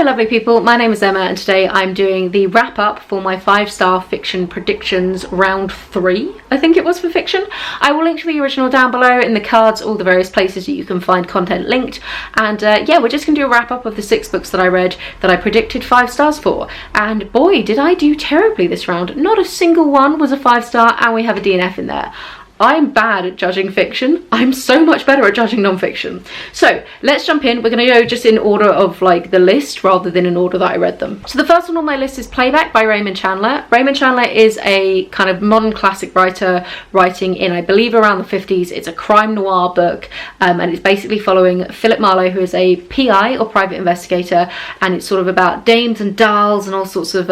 lovely people, my name is Emma and today I'm doing the wrap up for my 5-star fiction predictions round 3, I think it was for fiction. I will link to the original down below in the cards, all the various places that you can find content linked, and yeah, we're just going to do a wrap up of the 6 books that I read that I predicted 5 stars for, and boy did I do terribly this round. Not a single one was a 5-star and we have a DNF in there. I'm bad at judging fiction. I'm so much better at judging non-fiction. So let's jump in. We're going to go just in order of like the list rather than in order that I read them. So the first one on my list is Playback by Raymond Chandler. Raymond Chandler is a kind of modern classic writer writing in, I believe, around the 50s. It's a crime noir book and it's basically following Philip Marlowe, who is a PI or private investigator, and it's sort of about dames and dolls and all sorts of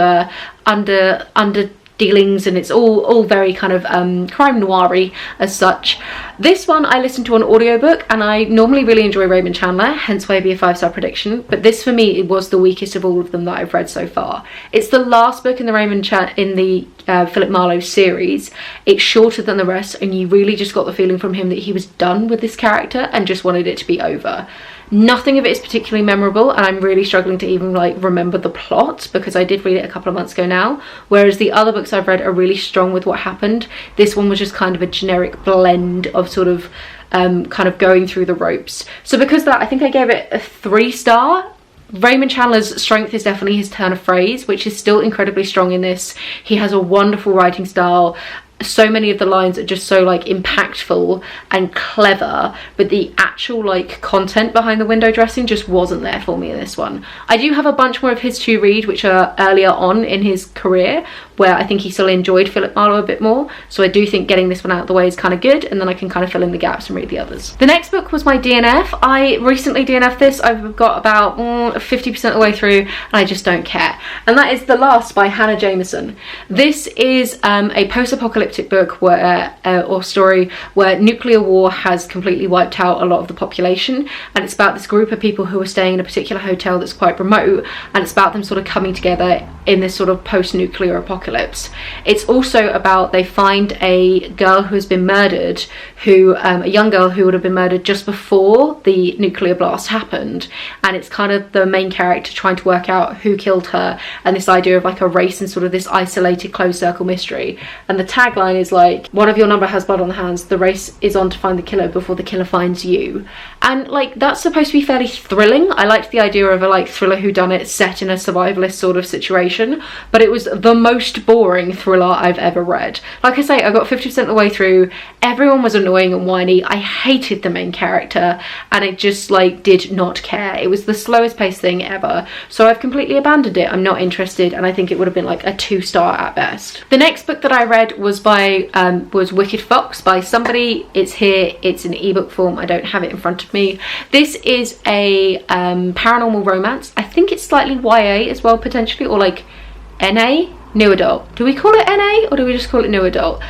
under dealings, and it's all very kind of crime noir-y as such. This one I listened to on audiobook, and I normally really enjoy Raymond Chandler, hence why it'd be a 5-star prediction, but this for me it was the weakest of all of them that I've read so far. It's the last book in the Philip Marlowe series. It's shorter than the rest and you really just got the feeling from him that he was done with this character and just wanted it to be over. Nothing of it is particularly memorable, and I'm really struggling to even like remember the plot because I did read it a couple of months ago now, whereas the other books I've read are really strong with what happened. This one was just kind of a generic blend of sort of kind of going through the ropes. So because of that, I think I gave it a 3-star. Raymond Chandler's strength is definitely his turn of phrase, which is still incredibly strong in this. He has a wonderful writing style. So many of the lines are just so like impactful and clever, but the actual like content behind the window dressing just wasn't there for me in this one. I do have a bunch more of his to read, which are earlier on in his career, where I think he still enjoyed Philip Marlowe a bit more, so I do think getting this one out of the way is kind of good, and then I can kind of fill in the gaps and read the others. The next book was my DNF. I recently DNF'd this. I've got about 50% of the way through and I just don't care, and that is The Last by Hanna Jameson. This is a post-apocalyptic book where or story where nuclear war has completely wiped out a lot of the population, and it's about this group of people who are staying in a particular hotel that's quite remote, and it's about them sort of coming together in this sort of post-nuclear apocalypse. It's also about they find a girl who has been murdered, who a young girl who would have been murdered just before the nuclear blast happened, and it's kind of the main character trying to work out who killed her, and this idea of like a race and sort of this isolated closed circle mystery. And the tagline is like, one of your number has blood on the hands, the race is on to find the killer before the killer finds you. And like that's supposed to be fairly thrilling. I liked the idea of a like thriller whodunit set in a survivalist sort of situation, but it was the most boring thriller I've ever read. Like I say, I got 50% of the way through, everyone was annoying and whiny, I hated the main character, and I just like did not care. It was the slowest paced thing ever, so I've completely abandoned it. I'm not interested, and I think it would have been like a 2-star at best. The next book that I read was was Wicked Fox by somebody. It's here, it's in ebook form, I don't have it in front of me. This is a paranormal romance. I think it's slightly YA as well potentially, or like NA, new adult. Do we call it NA or do we just call it new adult?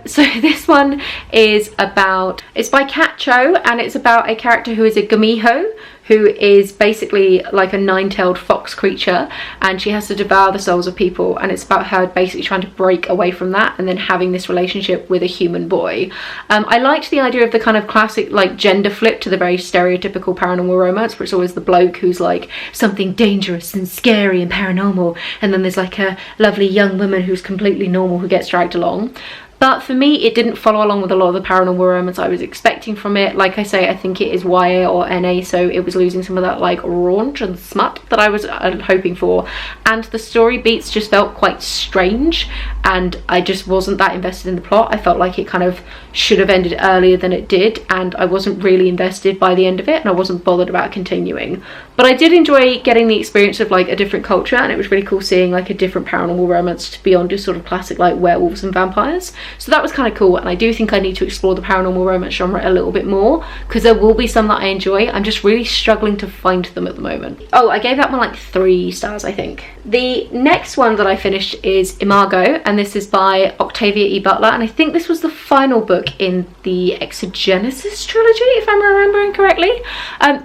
So this one is about, it's by Kat Cho, and it's about a character who is a Gumiho, who is basically like a 9-tailed fox creature, and she has to devour the souls of people, and it's about her basically trying to break away from that and then having this relationship with a human boy. I liked the idea of the kind of classic like gender flip to the very stereotypical paranormal romance, where it's always the bloke who's like something dangerous and scary and paranormal, and then there's like a lovely young woman who's completely normal who gets dragged along. But for me, it didn't follow along with a lot of the paranormal romance I was expecting from it. Like I say, I think it is YA or NA, so it was losing some of that like raunch and smut that I was hoping for. And the story beats just felt quite strange, and I just wasn't that invested in the plot. I felt like it kind of should have ended earlier than it did, and I wasn't really invested by the end of it, and I wasn't bothered about continuing. But I did enjoy getting the experience of like a different culture, and it was really cool seeing like a different paranormal romance beyond just sort of classic like werewolves and vampires. So that was kind of cool, and I do think I need to explore the paranormal romance genre a little bit more, because there will be some that I enjoy. I'm just really struggling to find them at the moment. Oh, I gave that one like 3 stars, I think. The next one that I finished is Imago, and this is by Octavia E. Butler, and I think this was the final book in the Exogenesis trilogy, if I'm remembering correctly.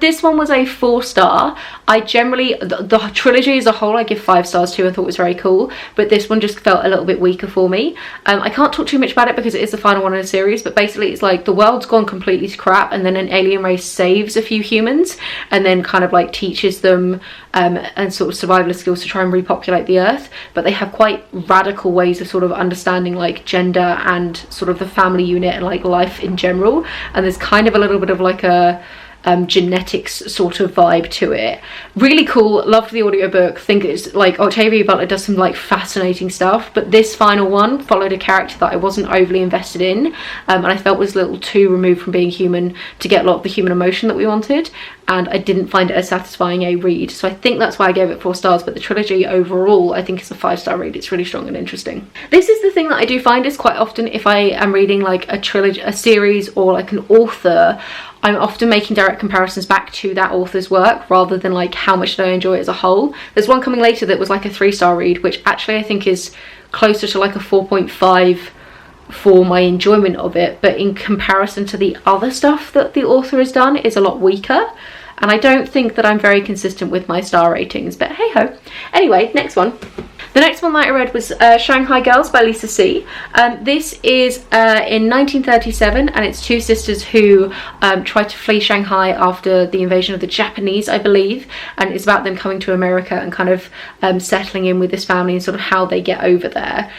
This one was a 4-star. I generally, the trilogy as a whole, I give 5 stars to. I thought it was very cool, but this one just felt a little bit weaker for me. I can't talk too much about it because it is the final one in the series, but basically it's like the world's gone completely to crap, and then an alien race saves a few humans and then kind of like teaches them and sort of survivalist skills to try and repopulate the earth, but they have quite radical ways of sort of understanding like gender and sort of the family unit and like life in general, and there's kind of a little bit of like a genetics sort of vibe to it. Really cool. Loved the audiobook. Think it's like Octavia Butler does some like fascinating stuff, but this final one followed a character that I wasn't overly invested in, and I felt was a little too removed from being human to get a lot of the human emotion that we wanted, and I didn't find it as satisfying a read. So I think that's why I gave it 4 stars, but the trilogy overall I think is a 5-star read. It's really strong and interesting. This is the thing that I do find is quite often if I am reading like a trilogy, a series, or like an author, I'm often making direct comparisons back to that author's work rather than like how much did I enjoy it as a whole. There's one coming later that was like a 3-star read, which actually I think is closer to like a 4.5 for my enjoyment of it, but in comparison to the other stuff that the author has done is a lot weaker, and I don't think that I'm very consistent with my star ratings, but hey ho. Anyway, next one. The next one that I read was Shanghai Girls by Lisa C. This is in 1937, and it's 2 sisters who try to flee Shanghai after the invasion of the Japanese, I believe, and it's about them coming to America and kind of settling in with this family and sort of how they get over there.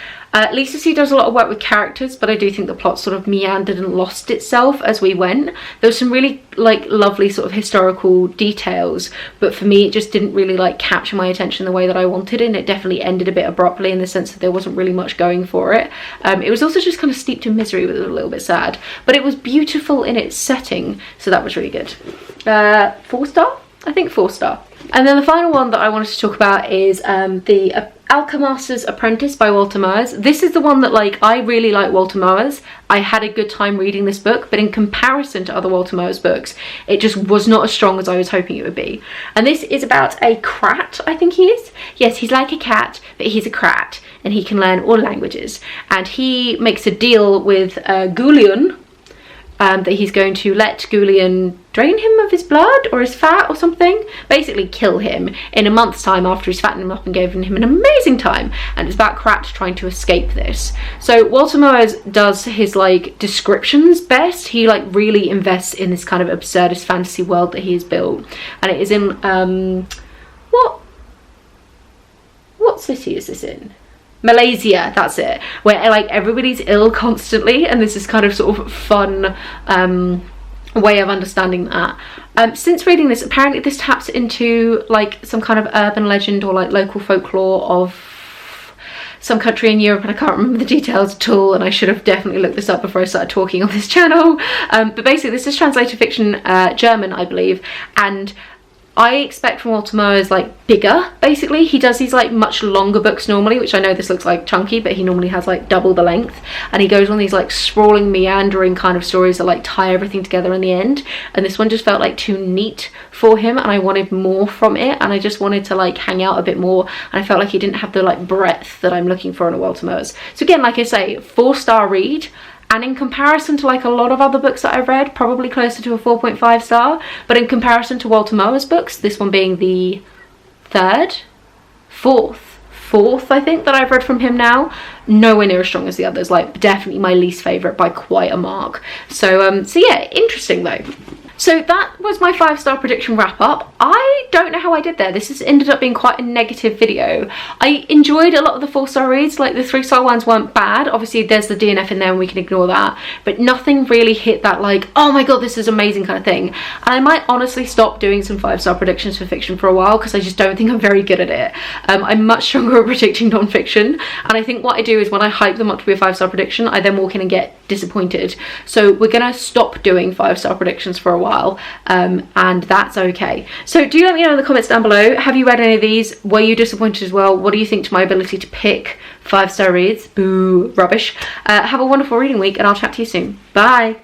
Lisa C does a lot of work with characters, but I do think the plot sort of meandered and lost itself as we went. There was some really like lovely sort of historical details, but for me it just didn't really like capture my attention the way that I wanted, and it definitely ended a bit abruptly in the sense that there wasn't really much going for it. It was also just kind of steeped in misery, which was a little bit sad, but it was beautiful in its setting, so that was really good. 4-star? I think 4-star. And then the final one that I wanted to talk about is the Alchemist's Apprentice by Walter Moers. This is the one that like I really like Walter Moers. I had a good time reading this book, but in comparison to other Walter Moers books, it just was not as strong as I was hoping it would be. And this is about a crat, I think he is. Yes, he's like a cat, but he's a crat, and he can learn all languages. And he makes a deal with Goulion, that he's going to let Goulion drain him of his blood or his fat or something, basically kill him in a month's time after he's fattened him up and given him an amazing time, and it's about Krat trying to escape this. So Walter Moers does his like descriptions best. He like really invests in this kind of absurdist fantasy world that he has built, and it is in what city is this in? Malaysia, that's it, where like everybody's ill constantly, and this is kind of sort of fun way of understanding that. Since reading this, apparently this taps into like some kind of urban legend or like local folklore of some country in Europe, and I can't remember the details at all, and I should have definitely looked this up before I started talking on this channel. But basically this is translated fiction, German I believe, and I expect from Walter Moers like bigger, basically. He does these like much longer books normally, which I know this looks like chunky, but he normally has like double the length, and he goes on these like sprawling, meandering kind of stories that like tie everything together in the end, and this one just felt like too neat for him, and I wanted more from it, and I just wanted to like hang out a bit more, and I felt like he didn't have the like breadth that I'm looking for in a Walter Moers. So again, like I say, 4-star read. And in comparison to like a lot of other books that I've read, probably closer to a 4.5 star. But in comparison to Walter Moers books, this one being the fourth I think that I've read from him now, nowhere near as strong as the others. Like definitely my least favourite by quite a mark. So yeah, interesting though. So that was my 5-star prediction wrap up. I don't know how I did there. This has ended up being quite a negative video. I enjoyed a lot of the 4-star reads. Like the 3-star ones weren't bad. Obviously there's the DNF in there and we can ignore that. But nothing really hit that like, oh my god, this is amazing kind of thing. And I might honestly stop doing some 5-star predictions for fiction for a while because I just don't think I'm very good at it. I'm much stronger at predicting non-fiction. And I think what I do is when I hype them up to be a 5-star prediction, I then walk in and get disappointed. So we're going to stop doing 5-star predictions for a while, and that's okay. So do let me know in the comments down below, have you read any of these? Were you disappointed as well? What do you think to my ability to pick 5-star reads? Boo, rubbish. Have a wonderful reading week, and I'll chat to you soon. Bye.